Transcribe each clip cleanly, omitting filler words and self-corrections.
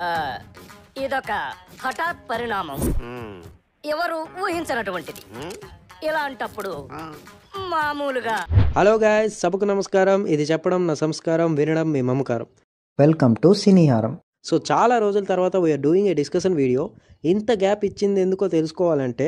ఆ, ఇదొక హఠాత్ పరిణామం, ఎవరు ఊహించినటువంటిది. ఇలాంటప్పుడు మామూలుగా హలో గాయ్స్, సభకు నమస్కారం. ఇది చెప్పడం నా సంస్కారం, వినడం మీ మమకారం. Welcome to సినీహారం. సో చాలా రోజుల తర్వాత we're doing a discussion video. ఇంత గ్యాప్ ఇచ్చింది ఎందుకో తెలుసుకోవాలంటే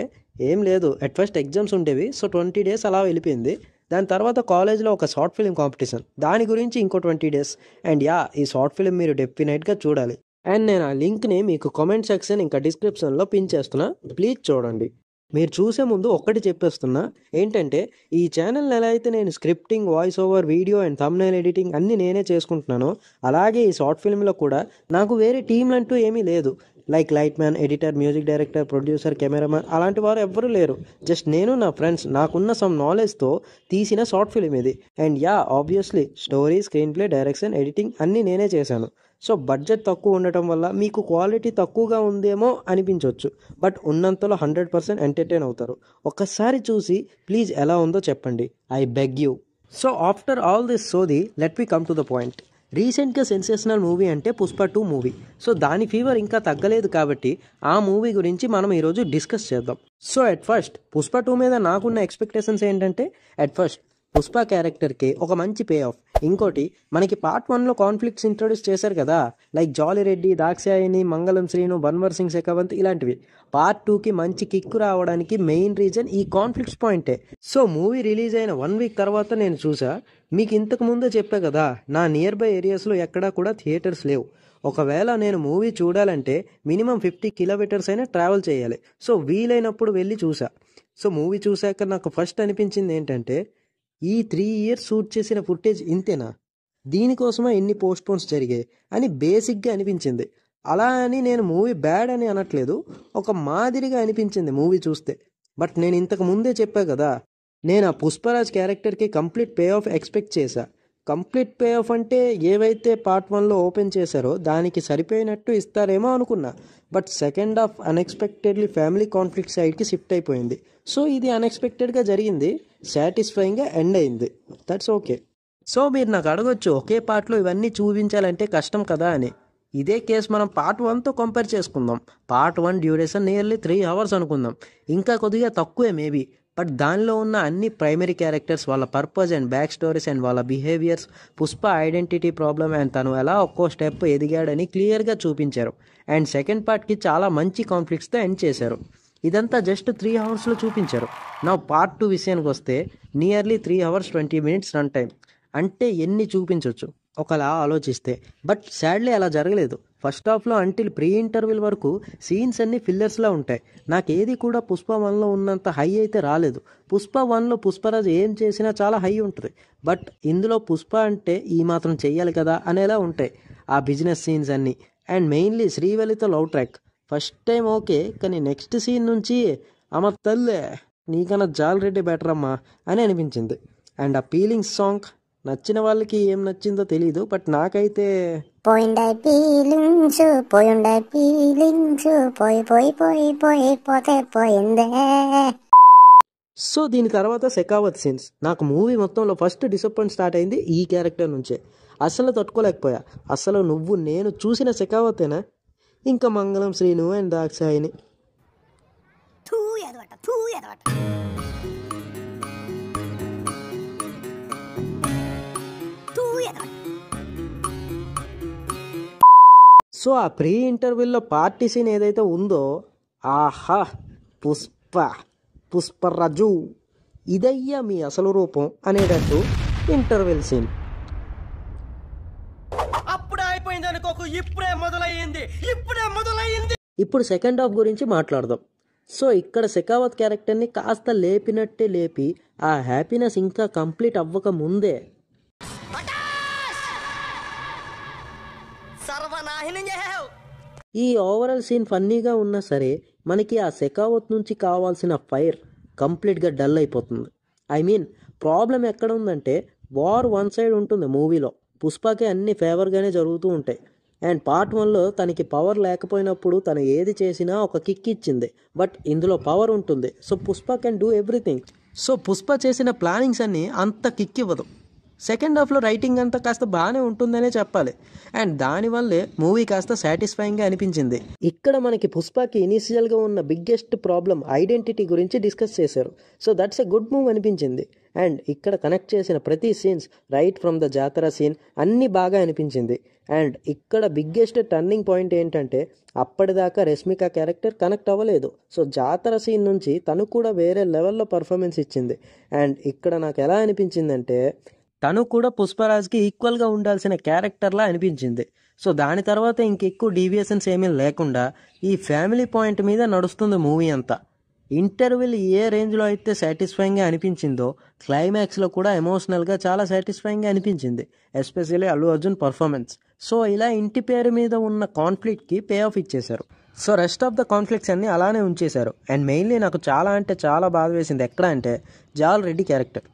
ఏం లేదు, అట్ ఫస్ట్ ఎగ్జామ్స్ ఉండేవి. సో 20 days అలా వెళ్ళిపోయింది. దాని తర్వాత కాలేజ్లో ఒక షార్ట్ ఫిల్మ్ కాంపిటీషన్, దాని గురించి ఇంకో 20 days. అండ్ ఈ షార్ట్ ఫిల్మ్ మీరు డెఫినెట్గా చూడాలి. అండ్ నేను ఆ లింక్ని మీకు కామెంట్ సెక్షన్ ఇంకా డిస్క్రిప్షన్లో పిన్ చేస్తున్నా, ప్లీజ్ చూడండి. మీరు చూసే ముందు ఒక్కటి చెప్పేస్తున్నా, ఏంటంటే ఈ ఛానల్ ఎలా అయితే నేను scripting, voice over, video and thumbnail editing అన్నీ నేనే చేసుకుంటున్నానో, అలాగే ఈ షార్ట్ ఫిల్మ్లో కూడా నాకు వేరే టీంలు అంటూ ఏమీ లేదు. Like light man, editor, music director, producer, cameraman అలాంటి వారు ఎవ్వరూ లేరు. జస్ట్ నేను, నా ఫ్రెండ్స్, నాకున్న సమ్ నాలెడ్జ్తో తీసిన షార్ట్ ఫిల్మ్ ఇది. And obviously story, screen play, direction, editing అన్నీ నేనే చేశాను. సో బడ్జెట్ తక్కువ ఉండటం వల్ల మీకు క్వాలిటీ తక్కువగా ఉందేమో అనిపించవచ్చు, బట్ ఉన్నంతలో 100% ఎంటర్టైన్ అవుతారు. ఒక్కసారి చూసి ప్లీజ్ ఎలా ఉందో చెప్పండి, I beg you. So after all this సోది, let me come to the point. రీసెంట్గా సెన్సేషనల్ మూవీ అంటే పుష్ప 2 మూవీ. సో దాని ఫీవర్ ఇంకా తగ్గలేదు కాబట్టి ఆ మూవీ గురించి మనం ఈరోజు డిస్కస్ చేద్దాం. సో అట్ ఫస్ట్ పుష్ప 2 మీద నాకున్న ఎక్స్పెక్టేషన్స్ ఏంటంటే, అట్ ఫస్ట్ పుష్ప క్యారెక్టర్కి ఒక మంచి పే ఆఫ్. ఇంకోటి, మనకి పార్ట్ 1లో కాన్ఫ్లిక్ట్స్ ఇంట్రొడ్యూస్ చేశారు కదా, లైక్ జాలిరెడ్డి, దాక్షాయిని, మంగళం శ్రీను, బన్వర్ సింగ్ శెకావత్ ఇలాంటివి. పార్ట్ 2కి మంచి కిక్ రావడానికి మెయిన్ రీజన్ ఈ కాన్ఫ్లిక్ట్స్ పాయింటే. సో మూవీ రిలీజ్ అయిన 1 week తర్వాత నేను చూసా. మీకు ఇంతకు ముందే చెప్పా కదా, నా నియర్ బై ఏరియాస్లో ఎక్కడా కూడా థియేటర్స్ లేవు. ఒకవేళ నేను మూవీ చూడాలంటే మినిమం 50 kilometers అయినా ట్రావెల్ చేయాలి. సో వీలైనప్పుడు వెళ్ళి చూసా. సో మూవీ చూశాక నాకు ఫస్ట్ అనిపించింది ఏంటంటే, ఈ 3 years షూట్ చేసిన ఫుటేజ్ ఇంతేనా, దీనికోసమే ఎన్ని పోస్ట్పోన్స్ జరిగాయి అని బేసిక్గా అనిపించింది. అలా అని నేను మూవీ బ్యాడ్ అని అనట్లేదు, ఒక మాదిరిగా అనిపించింది మూవీ చూస్తే. బట్ నేను ఇంతకు ముందే చెప్పా కదా, నేను ఆ పుష్పరాజ్ క్యారెక్టర్కి కంప్లీట్ పే ఆఫ్ ఎక్స్పెక్ట్ చేశా. కంప్లీట్ పే ఆఫ్ అంటే ఏవైతే పార్ట్ 1లో ఓపెన్ చేశారో దానికి సరిపోయినట్టు ఇస్తారేమో అనుకున్నా. But second half unexpectedly family conflict సైడ్కి షిఫ్ట్ అయిపోయింది. సో ఇది అన్ఎక్స్పెక్టెడ్గా జరిగింది, సాటిస్ఫైయింగ్గా ఎండ్ అయింది. That's okay. సో మీరు నాకు అడగొచ్చు, ఒకే పార్ట్లో ఇవన్నీ చూపించాలంటే కష్టం కదా అని. ఇదే కేసు మనం పార్ట్ 1తో కంపేర్ చేసుకుందాం. పార్ట్ 1 డ్యూరేషన్ నియర్లీ 3 hours అనుకుందాం, ఇంకా కొద్దిగా తక్కువే మేబీ. బట్ దానిలో ఉన్న అన్ని ప్రైమరీ క్యారెక్టర్స్, వాళ్ళ purpose and back stories and వాళ్ళ behaviours, Pushpa identity problem and తను ఎలా ఒక్కో స్టెప్ ఎదిగాడని క్లియర్గా చూపించారు. అండ్ సెకండ్ పార్ట్కి చాలా మంచి కాన్ఫ్లిక్ట్స్తో ఎండ్ చేశారు. ఇదంతా జస్ట్ 3 hours చూపించారు. నా పార్ట్ 2 విషయానికి వస్తే nearly 3 hours 20 minutes run time. అంటే ఎన్ని చూపించవచ్చు ఒకలా ఆలోచిస్తే. బట్ సాడ్లీ అలా జరగలేదు. ఫస్ట్ హాఫ్లో అంటిల్ ప్రీ ఇంటర్వెల్ వరకు సీన్స్ అన్ని ఫిల్లర్స్లా ఉంటాయి. నాకేది కూడా పుష్ప 1లో ఉన్నంత హై అయితే రాలేదు. పుష్ప 1లో పుష్పరాజ్ ఏం చేసినా చాలా హై ఉంటుంది, బట్ ఇందులో పుష్ప అంటే ఈ మాత్రం చెయ్యాలి కదా అనేలా ఉంటాయి ఆ బిజినెస్ సీన్స్ అన్నీ. అండ్ మెయిన్లీ శ్రీవల్లితో love track first time okay, కానీ నెక్స్ట్ సీన్ నుంచి అమ్మ తల్లే నీకన్నా జాలిరెడ్డి బెటర్ అమ్మా అని అనిపించింది. అండ్ ఆ ఫీలింగ్స్ సాంగ్ నచ్చిన వాళ్ళకి ఏం నచ్చిందో తెలీదు, బట్ నాకైతే సో దీని తర్వాత శెకావత్ సీన్స్ నాకు మూవీ మొత్తంలో ఫస్ట్ డిసప్పాయింట్ స్టార్ట్ అయింది ఈ క్యారెక్టర్ నుంచే. అసలు తట్టుకోలేకపోయా. అసలు నువ్వు నేను చూసిన శెకావతేనా, ఇంకా మంగళం శ్రీను అండ్ దాక్షాయిని. సో ఆ ప్రీ ఇంటర్వ్యూలో పార్టీ సీన్ ఏదైతే ఉందో, ఆహా పుష్పరాజు ఇదయ్యా మీ అసలు రూపం అనేటట్టు ఇంటర్వెల్ సీన్. ఇప్పుడు సెకండ్ హాఫ్ గురించి మాట్లాడదాం. సో ఇక్కడ శెకావత్ క్యారెక్టర్ని కాస్త లేపినట్టే లేపి ఆ హ్యాపీనెస్ ఇంకా కంప్లీట్ అవ్వక ముందే ఈ ఓవరాల్ సీన్ ఫన్నీగా ఉన్నా సరే మనకి ఆ శెకావత్ నుంచి కావాల్సిన ఫైర్ కంప్లీట్గా డల్ అయిపోతుంది. ఐ మీన్ ప్రాబ్లం ఎక్కడ ఉందంటే, వార్ 1 side ఉంటుంది మూవీలో. పుష్పకి అన్ని ఫేవర్గానే జరుగుతూ ఉంటాయి. అండ్ పార్ట్ 1లో తనకి పవర్ లేకపోయినప్పుడు తను ఏది చేసినా ఒక కిక్ ఇచ్చింది, బట్ ఇందులో పవర్ ఉంటుంది. So Pushpa can do everything. So Pushpa చేసిన ప్లానింగ్స్ అన్నీ అంత కిక్ ఇవ్వదు. సెకండ్ హాఫ్లో రైటింగ్ అంతా కాస్త బాగానే ఉంటుందనే చెప్పాలి. అండ్ దానివల్లే మూవీ కాస్త సాటిస్ఫైయింగ్గా అనిపించింది. ఇక్కడ మనకి పుష్పకి ఇనీషియల్గా ఉన్న బిగ్గెస్ట్ ప్రాబ్లం ఐడెంటిటీ గురించి డిస్కస్ చేశారు. So that's a good move అనిపించింది. అండ్ ఇక్కడ కనెక్ట్ చేసిన ప్రతి సీన్స్ రైట్ ఫ్రమ్ ద జాతర సీన్ అన్నీ బాగా అనిపించింది. అండ్ ఇక్కడ బిగ్గెస్ట్ టర్నింగ్ పాయింట్ ఏంటంటే అప్పటిదాకా రష్మిక క్యారెక్టర్ కనెక్ట్ అవ్వలేదు. సో జాతర సీన్ నుంచి తను కూడా వేరే లెవెల్లో పర్ఫార్మెన్స్ ఇచ్చింది. అండ్ ఇక్కడ నాకు ఎలా అనిపించిందంటే తను కూడా పుష్పరాజ్కి ఈక్వల్గా ఉండాల్సిన క్యారెక్టర్లా అనిపించింది. సో దాని తర్వాత ఇంకెక్కువ డీవియేషన్స్ ఏమీ లేకుండా ఈ ఫ్యామిలీ పాయింట్ మీద నడుస్తుంది మూవీ అంతా. ఇంటర్వెల్ ఏ రేంజ్లో అయితే సాటిస్ఫైయింగ్గా అనిపించిందో క్లైమాక్స్లో కూడా ఎమోషనల్గా చాలా సాటిస్ఫైయింగ్గా అనిపించింది, especially Allu Arjun performance. So ఇలా ఇంటి పేరు మీద ఉన్న కాన్ఫ్లిక్ట్కి పే ఆఫ్ ఇచ్చేశారు. So rest of the conflicts అన్నీ అలానే ఉంచేశారు. అండ్ మెయిన్లీ నాకు చాలా అంటే చాలా బాధ వేసింది ఎక్కడ అంటే జాల్ రెడ్డి క్యారెక్టర్.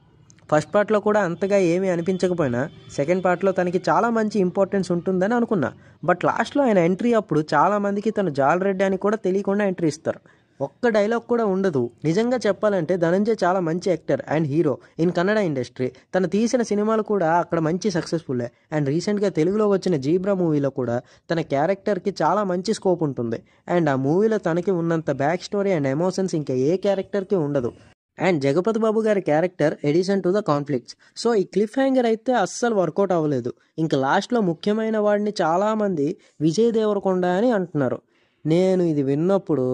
ఫస్ట్ పార్ట్లో కూడా అంతగా ఏమీ అనిపించకపోయినా సెకండ్ పార్ట్లో తనకి చాలా మంచి ఇంపార్టెన్స్ ఉంటుందని అనుకున్నా. బట్ లాస్ట్లో ఆయన ఎంట్రీ అప్పుడు చాలామందికి తను జాల్ రెడ్డి అని కూడా తెలియకుండా ఎంట్రీ ఇస్తారు. ఒక్క డైలాగ్ కూడా ఉండదు. నిజంగా చెప్పాలంటే ధనంజయ్ చాలా మంచి actor and hero in Kannada industry. తను తీసిన సినిమాలు కూడా అక్కడ మంచి సక్సెస్ఫుల్లే. అండ్ రీసెంట్గా తెలుగులో వచ్చిన జీబ్రా మూవీలో కూడా తన క్యారెక్టర్కి చాలా మంచి స్కోప్ ఉంటుంది. అండ్ ఆ మూవీలో తనకి ఉన్నంత బ్యాక్ స్టోరీ అండ్ ఎమోషన్స్ ఇంకా ఏ క్యారెక్టర్కి ఉండదు. అండ్ జగపతి బాబు గారి character edition to the conflicts. So ఈ క్లిఫ్ హ్యాంగర్ అయితే అస్సలు వర్కౌట్ అవ్వలేదు. ఇంకా లాస్ట్లో ముఖ్యమైన వాడిని చాలామంది విజయ్ దేవరకొండ అని అంటున్నారు. నేను ఇది విన్నప్పుడు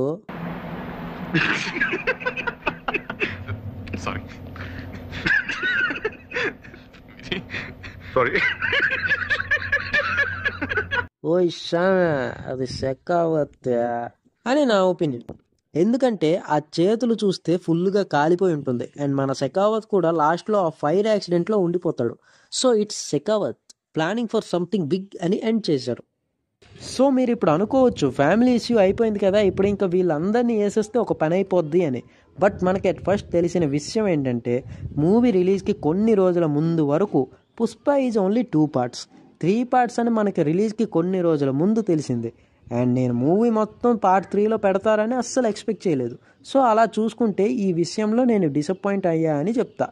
ఓ అది శెకావత్ అని నా ఒపీనియన్. ఎందుకంటే ఆ చేతులు చూస్తే ఫుల్గా కాలిపోయి ఉంటుంది. అండ్ మన శెకావత్ కూడా లాస్ట్లో ఆ ఫైర్ యాక్సిడెంట్లో ఉండిపోతాడు. So it's Shekhawat planning for something big అని ఎండ్ చేశారు. సో మీరు ఇప్పుడు అనుకోవచ్చు ఫ్యామిలీ ఇష్యూ అయిపోయింది కదా, ఇప్పుడు ఇంకా వీళ్ళందరినీ వేసేస్తే ఒక పని అయిపోద్ది అని. బట్ మనకి అట్ ఫస్ట్ తెలిసిన విషయం ఏంటంటే మూవీ రిలీజ్కి కొన్ని రోజుల ముందు వరకు Pushpa is only 2 parts, 3 parts అని మనకి రిలీజ్కి కొన్ని రోజుల ముందు తెలిసింది. అండ్ నేను మూవీ మొత్తం పార్ట్ 3లో పెడతారని అస్సలు ఎక్స్పెక్ట్ చేయలేదు. సో అలా చూసుకుంటే ఈ విషయంలో నేను డిసప్పాయింట్ అయ్యా అని చెప్తా.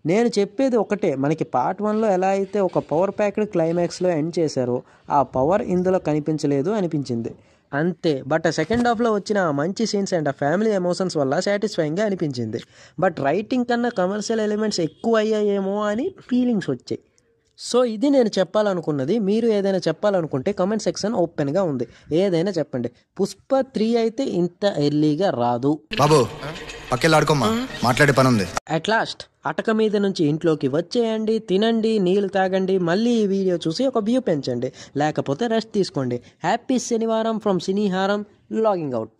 నేను చెప్పేది ఒకటే, మనకి పార్ట్ 1లో ఎలా అయితే ఒక పవర్ ప్యాక్డ్ క్లైమాక్స్లో ఎండ్ చేశారో ఆ పవర్ ఇందులో కనిపించలేదు అనిపించింది అంతే. బట్ సెకండ్ హాఫ్లో వచ్చిన ఆ మంచి సీన్స్ అండ్ ఆ ఫ్యామిలీ ఎమోషన్స్ వల్ల సాటిస్ఫైయింగ్గా అనిపించింది. బట్ రైటింగ్ కన్నా కమర్షియల్ ఎలిమెంట్స్ ఎక్కువ అయ్యాయేమో అని ఫీలింగ్స్ వచ్చాయి. సో ఇది నేను చెప్పాలనుకున్నది. మీరు ఏదైనా చెప్పాలనుకుంటే కమెంట్ సెక్షన్ ఓపెన్గా ఉంది, ఏదైనా చెప్పండి. పుష్ప 3 అయితే ఇంత ఎర్లీగా రాదు బాబు, పక్కెళ్ళాడుకోమ్మా, మాట్లాడే పని ఉంది. అట్ లాస్ట్ అటక మీద నుంచి ఇంట్లోకి వచ్చేయండి, తినండి, నీళ్ళు తాగండి, మళ్ళీ ఈ వీడియో చూసి ఒక వ్యూ పెంచండి, లేకపోతే రెస్ట్ తీసుకోండి. హ్యాపీ శనివారం ఫ్రమ్ సినీహారం, లాగింగ్ అవుట్.